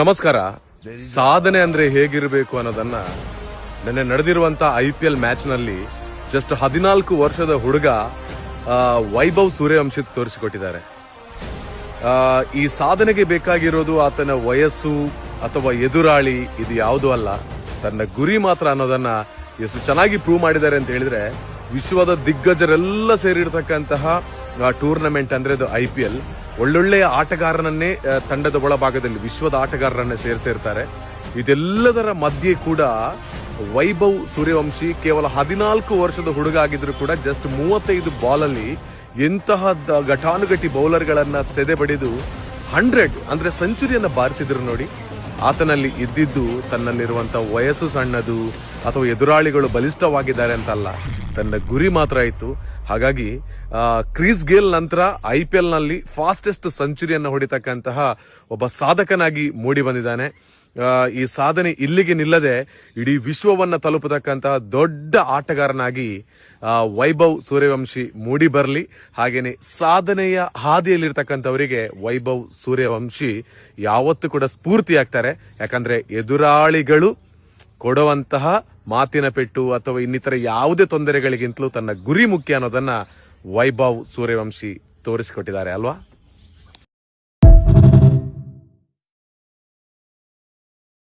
ನಮಸ್ಕಾರ. ಸಾಧನೆ ಅಂದ್ರೆ ಹೇಗಿರಬೇಕು ಅನ್ನೋದನ್ನ ನೆನ್ನೆ ನಡೆದಿರುವಂತ IPL ಮ್ಯಾಚ್ ನಲ್ಲಿ ಜಸ್ಟ್ 14 ವರ್ಷದ ಹುಡುಗ ವೈಭವ್ ಸೂರ್ಯವಂಶಿ ತೋರಿಸಿಕೊಟ್ಟಿದ್ದಾರೆ. ಈ ಸಾಧನೆಗೆ ಬೇಕಾಗಿರೋದು ಆತನ ವಯಸ್ಸು ಅಥವಾ ಎದುರಾಳಿ ಇದು ಯಾವುದೂ ಅಲ್ಲ, ತನ್ನ ಗುರಿ ಮಾತ್ರ ಅನ್ನೋದನ್ನ ಎಷ್ಟು ಚೆನ್ನಾಗಿ ಪ್ರೂವ್ ಮಾಡಿದ್ದಾರೆ ಅಂತ ಹೇಳಿದ್ರೆ, ವಿಶ್ವದ ದಿಗ್ಗಜರೆಲ್ಲ ಸೇರಿರ್ತಕ್ಕಂತಹ ಟೂರ್ನಮೆಂಟ್ ಅಂದ್ರೆ ಅದು IPL. ಒಳ್ಳೊಳ್ಳೆಯ ಆಟಗಾರನನ್ನೇ ತಂಡದ ಒಳಭಾಗದಲ್ಲಿ ವಿಶ್ವದ ಆಟಗಾರರನ್ನೇ ಸೇರಿಸಿರ್ತಾರೆ. ಇದೆಲ್ಲದರ ಮಧ್ಯೆ ಕೂಡ ವೈಭವ್ ಸೂರ್ಯವಂಶಿ ಕೇವಲ 14 ವರ್ಷದ ಹುಡುಗ ಆಗಿದ್ರು ಕೂಡ ಜಸ್ಟ್ 35 ಬಾಲ್ ಅಲ್ಲಿ ಎಂತಹ ಘಟಾನುಘಟಿ ಬೌಲರ್ ಗಳನ್ನ ಸೆದೆ ಬಡಿದು 100 ಅಂದ್ರೆ ಸೆಂಚುರಿಯನ್ನ ಬಾರಿಸಿದ್ರು ನೋಡಿ. ಆತನಲ್ಲಿ ಇದ್ದಿದ್ದು ತನ್ನಲ್ಲಿರುವಂತಹ ವಯಸ್ಸು ಸಣ್ಣದು ಅಥವಾ ಎದುರಾಳಿಗಳು ಬಲಿಷ್ಠವಾಗಿದ್ದಾರೆ ಅಂತಲ್ಲ, ತನ್ನ ಗುರಿ ಮಾತ್ರ ಇತ್ತು. ಹಾಗಾಗಿ ಕ್ರಿಸ್ ಗೇಲ್ ನಂತರ IPL ನಲ್ಲಿ ಫಾಸ್ಟೆಸ್ಟ್ ಸೆಂಚುರಿಯನ್ನು ಹೊಡಿತಕ್ಕಂತಹ ಒಬ್ಬ ಸಾಧಕನಾಗಿ ಮೂಡಿ ಬಂದಿದ್ದಾನೆ. ಈ ಸಾಧನೆ ಇಲ್ಲಿಗೆ ನಿಲ್ಲದೆ ಇಡೀ ವಿಶ್ವವನ್ನ ತಲುಪತಕ್ಕಂತಹ ದೊಡ್ಡ ಆಟಗಾರನಾಗಿ ವೈಭವ್ ಸೂರ್ಯವಂಶಿ ಮೂಡಿ ಬರಲಿ. ಹಾಗೇನೆ ಸಾಧನೆಯ ಹಾದಿಯಲ್ಲಿರ್ತಕ್ಕಂಥವರಿಗೆ ವೈಭವ್ ಸೂರ್ಯವಂಶಿ ಯಾವತ್ತೂ ಕೂಡ ಸ್ಫೂರ್ತಿ ಆಗ್ತಾರೆ. ಯಾಕಂದ್ರೆ ಎದುರಾಳಿಗಳು ಕೊಡುವಂತಹ ಮಾತಿನ ಪೆಟ್ಟು ಅಥವಾ ಇನ್ನಿತರ ಯಾವುದೇ ತೊಂದರೆಗಳಿಗಿಂತಲೂ ತನ್ನ ಗುರಿ ಮುಖ್ಯ ಅನ್ನೋದನ್ನ ವೈಭವ್ ಸೂರ್ಯವಂಶಿ ತೋರಿಸಿಕೊಟ್ಟಿದ್ದಾರೆ ಅಲ್ವಾ.